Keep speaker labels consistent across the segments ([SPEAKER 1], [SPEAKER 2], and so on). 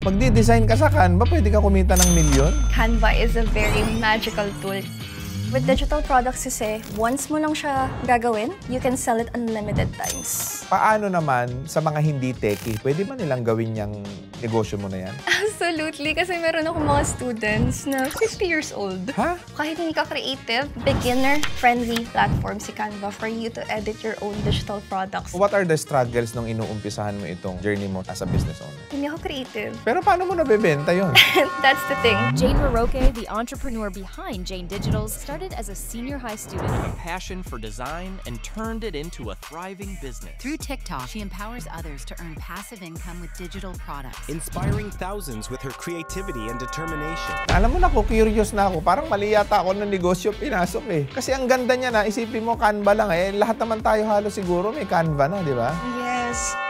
[SPEAKER 1] Magdi-design ka sa Canva, pwede ka kumita ng milyon?
[SPEAKER 2] Canva is a very magical tool. With digital products kasi, once mo lang siya gagawin, you can sell it unlimited times.
[SPEAKER 1] Paano naman sa mga hindi techie? Pwede ba nilang gawin yung negosyo mo na yan?
[SPEAKER 2] Absolutely, kasi meron akong mga students na 50 years old.
[SPEAKER 1] Ha?
[SPEAKER 2] Kahit hindi ka creative, beginner-friendly platform si Canva for you to edit your own digital products.
[SPEAKER 1] What are the struggles nung inuumpisahan mo itong journey mo as a business owner?
[SPEAKER 2] Hindi ako creative.
[SPEAKER 1] Pero paano mo nabebenta yun?
[SPEAKER 2] That's the thing.
[SPEAKER 3] Jane Maroke, the entrepreneur behind Jane Digitals, started as a senior high student.
[SPEAKER 4] A passion for design and turned it into a thriving business.
[SPEAKER 5] Through TikTok, she empowers others to earn passive income with digital products.
[SPEAKER 6] Inspiring thousands with her creativity and determination.
[SPEAKER 1] Alam mo na curious na ako. Parang mali yata ako ng negosyo pinasok eh. Kasi ang ganda niya na, isipin mo Canva lang eh. Lahat naman tayo halos siguro may Canva na, di ba?
[SPEAKER 2] Yes.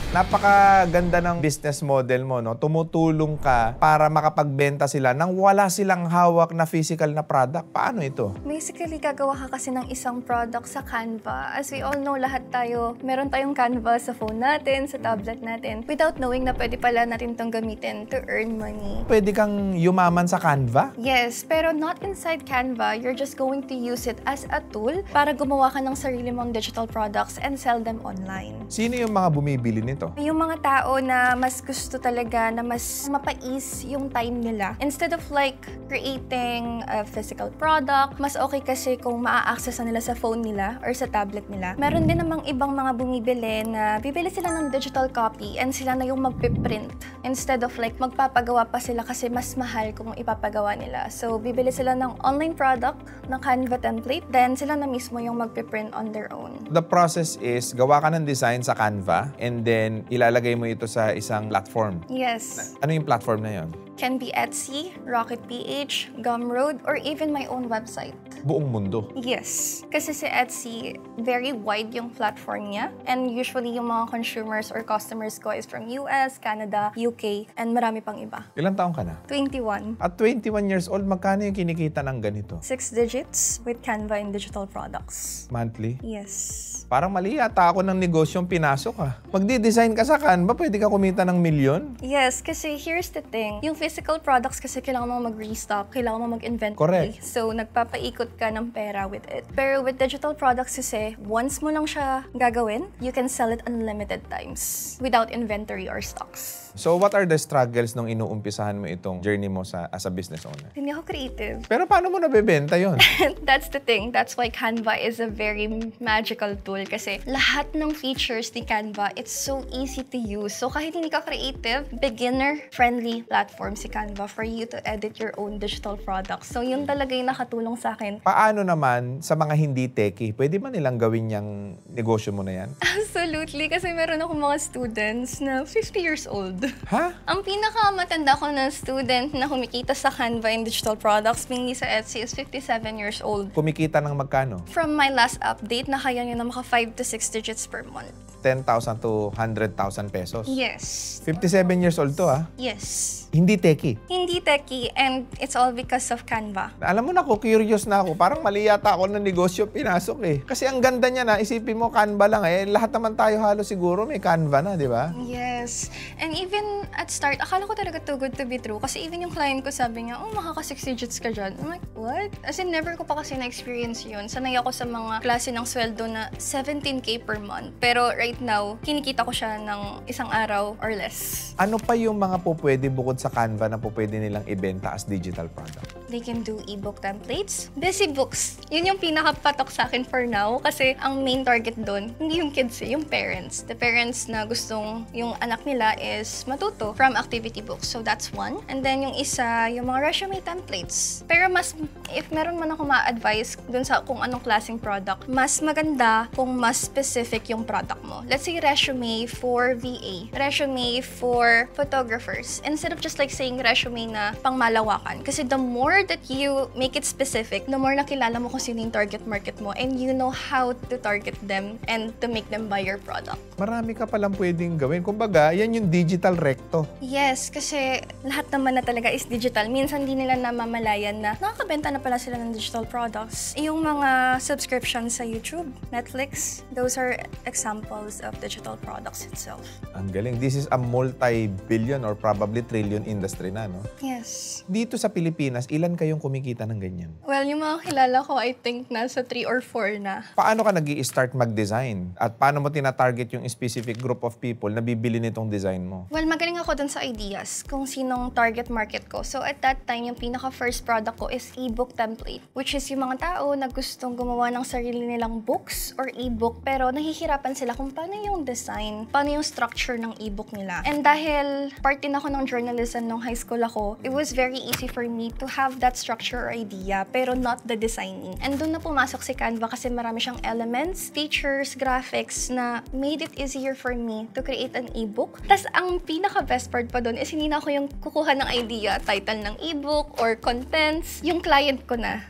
[SPEAKER 1] Napakaganda ng business model mo, no? Tumutulong ka para makapagbenta sila nang wala silang hawak na physical na product. Paano ito?
[SPEAKER 2] Basically, gagawa ka kasi ng isang product sa Canva. As we all know, lahat tayo, meron tayong Canva sa phone natin, sa tablet natin, without knowing na pwede pala natin itong gamitin to earn money.
[SPEAKER 1] Pwede kang yumaman sa Canva?
[SPEAKER 2] Yes, pero not inside Canva. You're just going to use it as a tool para gumawa ka ng sarili mong digital products and sell them online.
[SPEAKER 1] Sino yung mga bumibili nito?
[SPEAKER 2] Yung mga tao na mas gusto talaga na mas mapais yung time nila. Instead of like creating a physical product, mas okay kasi kung maa-access nila sa phone nila or sa tablet nila. Meron din namang ibang mga bumibili na bibili sila ng digital copy and sila na yung magpiprint. Instead of like magpapagawa pa sila kasi mas mahal kung ipapagawa nila. So bibili sila ng online product, ng Canva template, then sila na mismo yung magpiprint on their own.
[SPEAKER 1] The process is gawa ka ng design sa Canva and then ilalagay mo ito sa isang platform.
[SPEAKER 2] Yes.
[SPEAKER 1] Ano yung platform na yon?
[SPEAKER 2] Can be Etsy, Rocket PH, Gumroad, or even my own website.
[SPEAKER 1] Buong mundo.
[SPEAKER 2] Yes. Kasi si Etsy, very wide yung platform niya. And usually yung mga consumers or customers ko is from US, Canada, UK, and marami pang iba.
[SPEAKER 1] Ilang taong ka na?
[SPEAKER 2] 21.
[SPEAKER 1] At 21 years old, magkano yung kinikita ng ganito?
[SPEAKER 2] 6 digits with Canva and digital products.
[SPEAKER 1] Monthly?
[SPEAKER 2] Yes.
[SPEAKER 1] Parang mali yata ako ng negosyong pinasok ah. Magdi-design ka sa Canva, pwede ka kumita ng milyon?
[SPEAKER 2] Yes, kasi here's the thing. Yung physical products kasi kailangan mo mag-restock, kailangan mo mag-inventory.
[SPEAKER 1] Correct.
[SPEAKER 2] So, nagpapaikot ka ng pera with it. Pero with digital products kasi, once mo lang siya gagawin, you can sell it unlimited times without inventory or stocks.
[SPEAKER 1] So what are the struggles nung inuumpisahan mo itong journey mo as a business owner?
[SPEAKER 2] Hindi ako creative.
[SPEAKER 1] Pero paano mo nabebenta yon?
[SPEAKER 2] That's the thing. That's why Canva is a very magical tool kasi lahat ng features ni Canva, it's so easy to use. So kahit hindi ka creative, beginner-friendly platform si Canva for you to edit your own digital products. So yun talaga yung nakatulong sa akin.
[SPEAKER 1] Paano naman sa mga hindi techie? Pwede ba nilang gawin yung negosyo mo na yan?
[SPEAKER 2] Absolutely. Kasi meron akong mga students na 50 years old.
[SPEAKER 1] Ha?
[SPEAKER 2] Ang pinakamatanda ko na student na kumikita sa Canva and digital products, mainly sa Etsy, is 57 years old.
[SPEAKER 1] Kumikita ng magkano?
[SPEAKER 2] From my last update, na kaya niya na maka 5 to 6 digits per month.
[SPEAKER 1] 10,000 to 100,000 pesos.
[SPEAKER 2] Yes.
[SPEAKER 1] 57 years old to ah.
[SPEAKER 2] Yes.
[SPEAKER 1] Hindi techie.
[SPEAKER 2] Hindi techie, and it's all because of Canva.
[SPEAKER 1] Alam mo na curious na ako. Parang mali yata ako ng negosyo pinasok eh. Kasi ang ganda niya na, isipin mo Canva lang eh. Lahat naman tayo halos siguro may Canva na, di ba?
[SPEAKER 2] Yes. And even at start, akala ko talaga too good to be true. Kasi even yung client ko sabi niya, oh, makaka 6 digits ka dyan. I'm like, what? As in, never ko pa kasi na-experience yun. Sanay ako sa mga klase ng sweldo na 17K per month. Pero right now, kinikita ko siya ng isang araw or less.
[SPEAKER 1] Ano pa yung mga pwede bukod sa Canva na pwede nilang ibenta as digital product?
[SPEAKER 2] They can do ebook templates. Busy books. Yun yung pinakapatok sa akin for now. Kasi ang main target doon, hindi yung kids yung parents. The parents na gustong yung anak nila is matuto from activity books. So that's one. And then yung isa, yung mga resume templates. Pero mas, if meron man ako ma-advise dun sa kung anong klaseng product, mas maganda kung mas specific yung product mo. Let's say resume for VA. Resume for photographers. Instead of just like saying resume na pangmalawakan. Kasi the more that you make it specific, the more nakilala mo kung sino yung target market mo and you know how to target them and to make them buy your product.
[SPEAKER 1] Marami ka palang pwedeng gawin. Kumbaga, yan yung digital recto.
[SPEAKER 2] Yes, kasi lahat naman na talaga is digital. Minsan di nila namamalayan na nakakabenta na pala sila ng digital products. Yung mga subscriptions sa YouTube, Netflix, those are example sales of digital products itself.
[SPEAKER 1] Ang galing. This is a multi-billion or probably trillion industry na, no?
[SPEAKER 2] Yes.
[SPEAKER 1] Dito sa Pilipinas, ilan kayong kumikita ng ganyan?
[SPEAKER 2] Well, yung mga kilala ko, I think nasa 3 or 4 na.
[SPEAKER 1] Paano ka nag-i-start mag-design? At paano mo tina-target yung specific group of people na bibili nitong design mo?
[SPEAKER 2] Well, magaling ako dun sa ideas kung sinong target market ko. So at that time, yung pinaka-first product ko is ebook template, which is yung mga tao na gustong gumawa ng sarili nilang books or ebook pero nahihirapan sila kung paano yung design, paano yung structure ng ebook nila. And dahil part din ako ng journalism nung high school ako, it was very easy for me to have that structure or idea pero not the designing. And dun na pumasok si Canva kasi marami siyang elements, features, graphics na made it easier for me to create an ebook. Tapos ang pinaka-best part pa dun is hindi na ako yung kukuha ng idea, title ng ebook or contents, yung client ko na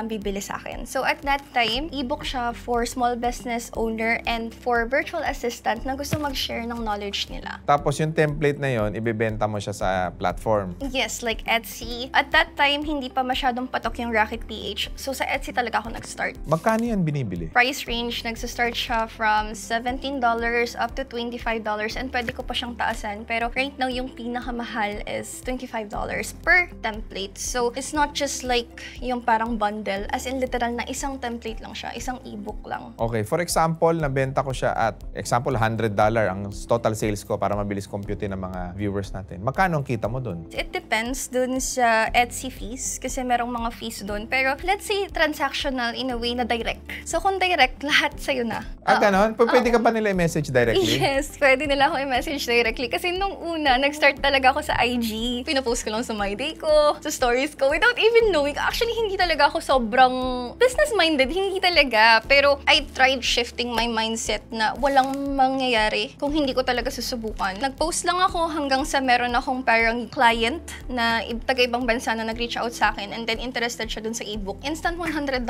[SPEAKER 2] bibili sa akin. So at that time, ebook siya for small business owner and for virtual assistant na gusto mag-share ng knowledge nila.
[SPEAKER 1] Tapos yung template na yon, ibebenta mo siya sa platform.
[SPEAKER 2] Yes, like Etsy. At that time, hindi pa masyadong patok yung Rocket PH. So sa Etsy talaga ako nag-start.
[SPEAKER 1] Magkano yan binibili?
[SPEAKER 2] Price range, nagsa-start siya from $17 up to $25 and pwede ko pa siyang taasan. Pero right now, yung pinakamahal is $25 per template. So it's not just like yung parang bundle, as in literal na isang template lang siya, isang ebook lang.
[SPEAKER 1] Okay, for example, nabenta ko siya at, example, $100 ang total sales ko para mabilis compute ng mga viewers natin. Magkano ang kita mo dun?
[SPEAKER 2] It depends dun sa Etsy fees kasi merong mga fees dun. Pero let's say transactional in a way na direct. So kung direct, lahat sa'yo na.
[SPEAKER 1] Ganon? Pwede ka ba nila i-message directly?
[SPEAKER 2] Yes, pwede nila ako i-message directly. Kasi nung una, nag-start talaga ako sa IG. Pinopost ko lang sa My Day ko, sa stories ko, without even knowing. Actually, hindi talaga ako sobrang business-minded. Hindi talaga. Pero I tried shifting my mindset na walang mangyayari kung hindi ko talaga susubukan. Nag-post lang ako hanggang sa meron akong parang client na taga-ibang bansa na nag-reach out sa akin and then interested siya dun sa ebook. Instant $100.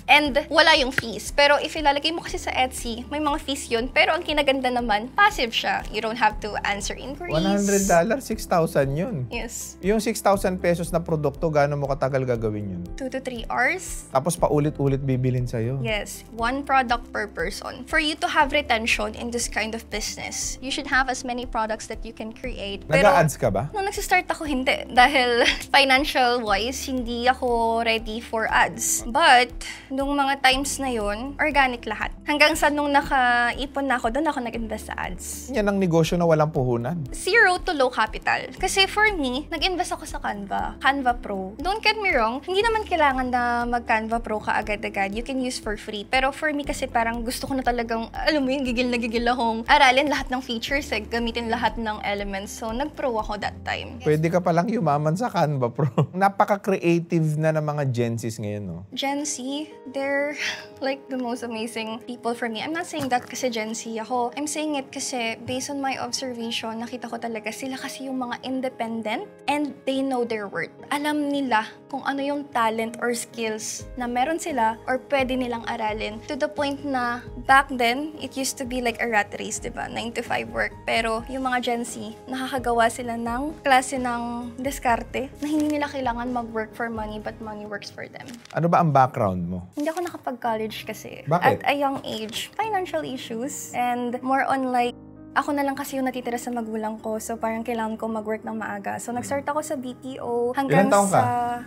[SPEAKER 2] And wala yung fees. Pero if ilalagay mo kasi sa Etsy, may mga fees yun. Pero ang kinaganda naman, passive siya. You don't have to answer inquiries.
[SPEAKER 1] $100, 6,000 yun.
[SPEAKER 2] Yes.
[SPEAKER 1] Yung 6,000 pesos na produkto, gaano mo katagal gagawin yun?
[SPEAKER 2] 2 to 3 hours.
[SPEAKER 1] Tapos paulit-ulit bibilin sa'yo.
[SPEAKER 2] Yes. 1 product per person. For you to have retention in this kind of business, you should have as many products that you can create.
[SPEAKER 1] Nag-a-ads ka ba?
[SPEAKER 2] Nung nagsistart ako, hindi. Dahil financial-wise, hindi ako ready for ads. But, nung mga times na yun, organic lahat. Hanggang sa nung nakaipon na ako, doon ako nag-invest sa ads.
[SPEAKER 1] Yan ang negosyo na walang puhunan.
[SPEAKER 2] 0 to low capital. Kasi for me, nag-invest ako sa Canva. Canva Pro. Don't get me wrong, hindi naman kailangan na mag-Canva Pro ka agad-agad. You can use for free. Pero for me kasi parang gusto ko na talagang, alam mo yun, gigil na gigil akong aralin lahat ng features, gamitin lahat ng elements. So, nag-pro ako that time.
[SPEAKER 1] Pwede ka palang yumaman sa Canva Pro. Napaka-creative na ng mga Gen Zs ngayon, no?
[SPEAKER 2] Gen Z, they're like the most amazing people for me. I'm not saying that kasi Gen Z ako. I'm saying it kasi based on my observation, nakita ko talaga sila kasi yung mga independent and they know their worth. Alam nila kung ano yung talent or skills na meron sila or pwede nilang aralin. To the point na back then, it used to be like a rat race, diba? 9 to 5 work. Pero yung mga Gen Z, nakakagawa sila ng klase ng diskarte na hindi nila kailangan mag-work for money but money works for them.
[SPEAKER 1] Ano ba ang background mo?
[SPEAKER 2] Hindi ako nakapag-college kasi.
[SPEAKER 1] Bakit?
[SPEAKER 2] At a young age, financial issues and more on like, ako na lang kasi yung natitira sa magulang ko. So, parang kailangan ko mag-work ng maaga. So, nag-start ako sa BPO hanggang
[SPEAKER 1] Ilan taon ka?
[SPEAKER 2] sa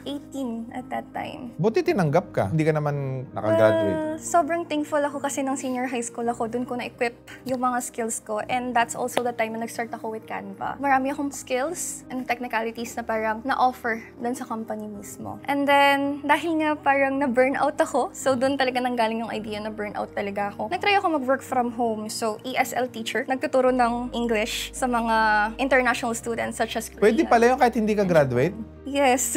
[SPEAKER 2] 18 at that time.
[SPEAKER 1] Buti tinanggap ka. Hindi ka naman nakagraduate.
[SPEAKER 2] Sobrang thankful ako kasi nung senior high school ako, dun ko na-equip yung mga skills ko. And that's also the time na nag-start ako with Canva. Marami akong skills and technicalities na parang na-offer dun sa company mismo. And then, dahil nga parang na-burnout ako, so dun talaga nanggaling yung idea na burnout talaga ako. Nag-try ako mag-work from home. So, ESL teacher. Nagtuturo ng English sa mga international students such as Korean.
[SPEAKER 1] Pwede pala yun kahit hindi ka graduate?
[SPEAKER 2] Yes.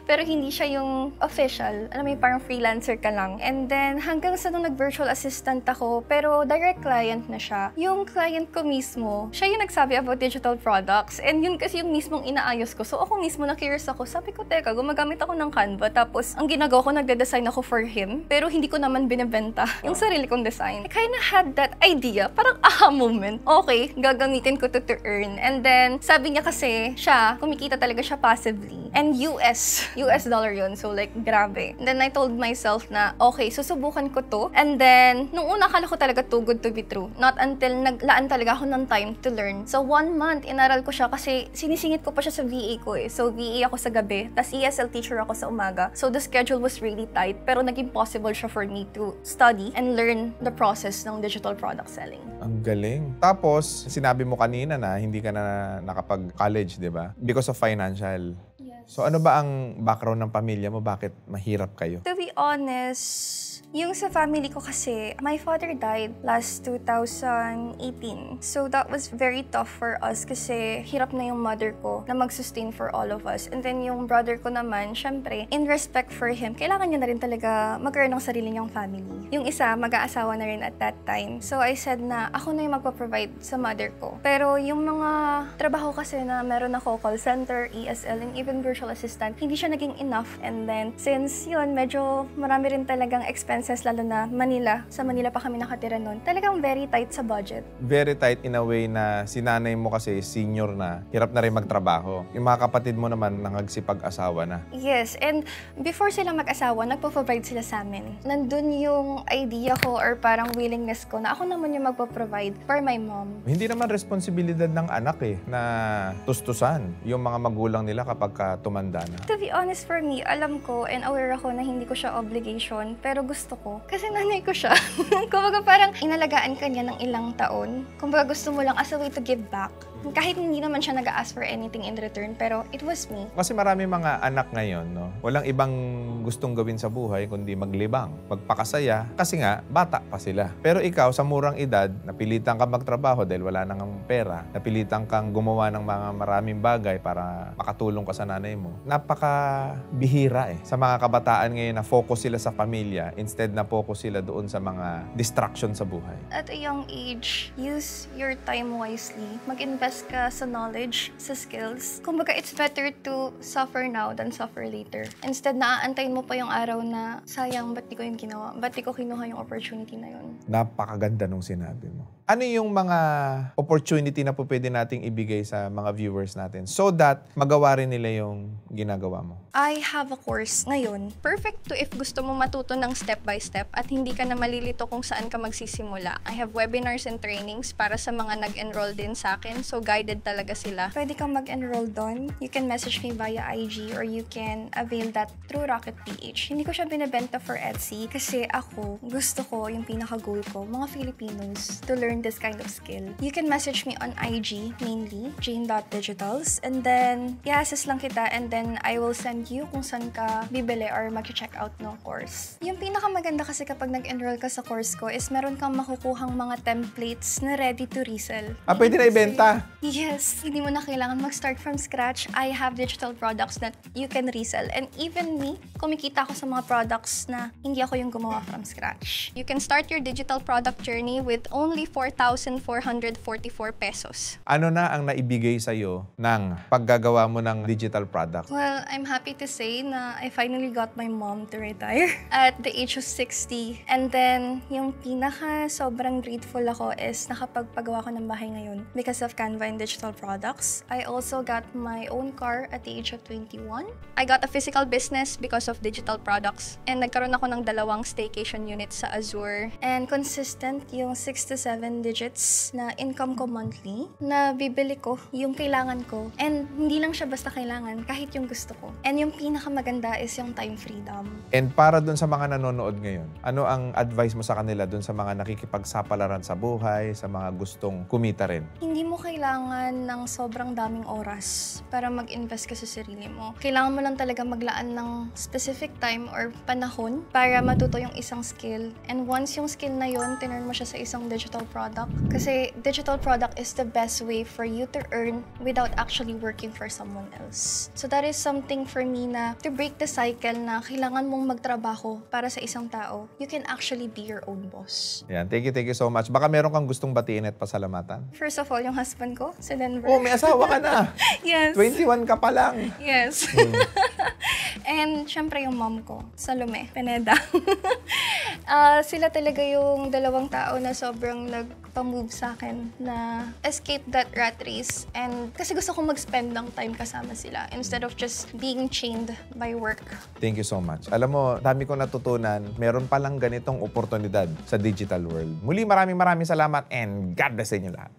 [SPEAKER 2] Pero hindi siya yung official. Alam mo yung parang freelancer ka lang. And then, hanggang sa nung nag-virtual assistant ako, pero direct client na siya. Yung client ko mismo, siya yung nagsabi about digital products. And yun kasi yung mismong inaayos ko. So ako mismo na-curious ako. Sabi ko, teka, gumagamit ako ng Canva. Tapos, ang ginagawa ko, nagde-design ako for him. Pero hindi ko naman binibenta yung sarili kong design. I kinda had that idea. Parang aha moment. okay, gagamitin ko to earn. And then, sabi niya kasi, kumikita talaga siya passively. And US dollar yun. So like, grabe. And then I told myself na, okay, susubukan ko to. And then, nung una akala ko talaga too good to be true. Not until naglaan talaga ako ng time to learn. So 1 month, inaral ko siya kasi sinisingit ko pa siya sa VA ko eh. So VA ako sa gabi, tas ESL teacher ako sa umaga. So the schedule was really tight, pero naging possible siya for me to study and learn the process ng digital product selling.
[SPEAKER 1] Ang galing. Tapos, sinabi mo kanina na hindi ka na nakapag-college, di ba? Because of financial.
[SPEAKER 2] Yes.
[SPEAKER 1] So ano ba ang background ng pamilya mo? Bakit mahirap kayo?
[SPEAKER 2] To be honest, yung sa family ko kasi, my father died last 2018. So that was very tough for us kasi hirap na yung mother ko na mag-sustain for all of us. And then yung brother ko naman, syempre, in respect for him, kailangan niya na rin talaga magkaroon ng sarili niyang family. Yung isa, mag-aasawa na rin at that time. So I said na ako na yung magpa-provide sa mother ko. Pero yung mga trabaho kasi na meron ako, call center, ESL, and even virtual assistant, hindi siya naging enough. And then, since yun, medyo marami rin talagang expenses, lalo na Manila. Sa Manila pa kami nakatira noon. Talagang very tight sa budget.
[SPEAKER 1] Very tight in a way na si nanay mo kasi senior na, hirap na rin magtrabaho. Yung mga kapatid mo naman nangagsipag-asawa na.
[SPEAKER 2] Yes, and before sila mag-asawa, nagpo-provide sila sa amin. Nandun yung idea ko or parang willingness ko na ako naman yung magpo-provide for my mom.
[SPEAKER 1] Hindi naman responsibilidad ng anak na tustusan yung mga magulang nila kapag tumanda na.
[SPEAKER 2] To be honest, for me, alam ko and aware ako na hindi ko siya obligation, pero gusto ko. Kasi nanay ko siya. Kumbaga parang inalagaan ka niya ng ilang taon. Kumbaga gusto mo lang as a way to give back. Kahit hindi naman siya nag-ask for anything in return, pero it was me.
[SPEAKER 1] Kasi marami mga anak ngayon, no? Walang ibang gustong gawin sa buhay kundi maglibang, magpakasaya, kasi nga, bata pa sila. Pero ikaw, sa murang edad, napilitan kang magtrabaho dahil wala nang pera, napilitan kang gumawa ng mga maraming bagay para makatulong ka sa nanay mo. Napaka-bihira sa mga kabataan ngayon na focus sila sa pamilya instead na focus sila doon sa mga distraction sa buhay.
[SPEAKER 2] At a young age, use your time wisely. Mag-invest ka sa knowledge, sa skills. Kumbaga, it's better to suffer now than suffer later. Instead, naaantayin mo pa yung araw na, sayang, ba't di ko yung ginawa? Ba't di ko kinuha yung opportunity na yun?
[SPEAKER 1] Napakaganda nung sinabi mo. Ano yung mga opportunity na po pwede nating ibigay sa mga viewers natin so that magawa rin nila yung ginagawa mo?
[SPEAKER 2] I have a course ngayon. Perfect to if gusto mo matuto ng step by step at hindi ka na malilito kung saan ka magsisimula. I have webinars and trainings para sa mga nag-enroll din sa akin. So, guided talaga sila. Pwede kang mag-enroll doon. You can message me via IG or you can avail that through Rocket PH. Hindi ko siya binibenta for Etsy kasi ako, gusto ko, yung pinaka-goal ko, mga Filipinos, to learn this kind of skill. You can message me on IG, mainly, jane.digitals, and then, i-assess lang kita, and then I will send you kung saan ka bibili or mag-check out ng course. Yung pinakamaganda kasi kapag nag-enroll ka sa course ko is meron kang makukuhang mga templates na ready to resell.
[SPEAKER 1] Pwede na ibenta?
[SPEAKER 2] Yes. Hindi mo na kailangan mag-start from scratch. I have digital products that you can resell. And even me, kumikita ako sa mga products na hindi ako yung gumawa from scratch. You can start your digital product journey with only 4,444 pesos.
[SPEAKER 1] Ano na ang naibigay sa'yo ng paggagawa mo ng digital product?
[SPEAKER 2] Well, I'm happy to say na I finally got my mom to retire at the age of 60. And then, yung pinaka sobrang grateful ako is nakapagpagawa ko ng bahay ngayon because of Canva and digital products. I also got my own car at the age of 21. I got a physical business because of digital products. And nagkaroon ako ng 2 staycation units sa Azure. And consistent yung 6 to 7 digits na income ko monthly na bibili ko yung kailangan ko. And hindi lang siya basta kailangan, kahit yung gusto ko. And yung pinakamaganda is yung time freedom.
[SPEAKER 1] And para dun sa mga nanonood ngayon, ano ang advice mo sa kanila dun sa mga nakikipagsapalaran sa buhay, sa mga gustong kumita rin?
[SPEAKER 2] Hindi mo kailangan ng sobrang daming oras para mag-invest ka sa sarili mo. Kailangan mo lang talaga maglaan ng specific time or panahon para matuto yung isang skill. And once yung skill na yun, tinurn mo siya sa isang digital product. Kasi digital product is the best way for you to earn without actually working for someone else. So that is something for me na to break the cycle na kailangan mong magtrabaho para sa isang tao, you can actually be your own boss.
[SPEAKER 1] Yan, thank you so much. Baka meron kang gustong batiin at pasalamatan?
[SPEAKER 2] First of all, yung husband ko sa Denver.
[SPEAKER 1] Oh, may asawa ka na.
[SPEAKER 2] Yes.
[SPEAKER 1] 21 ka pa lang.
[SPEAKER 2] Yes. And syempre yung mom ko, Salome Pineda. Sila talaga yung dalawang tao na sobrang nagpa-move sa akin na escape that rat race. And kasi gusto kong mag-spend ng time kasama sila instead of just being chained by work.
[SPEAKER 1] Thank you so much. Alam mo, dami kong natutunan. Meron palang ganitong oportunidad sa digital world. Muli, maraming salamat and God bless sa inyo lahat.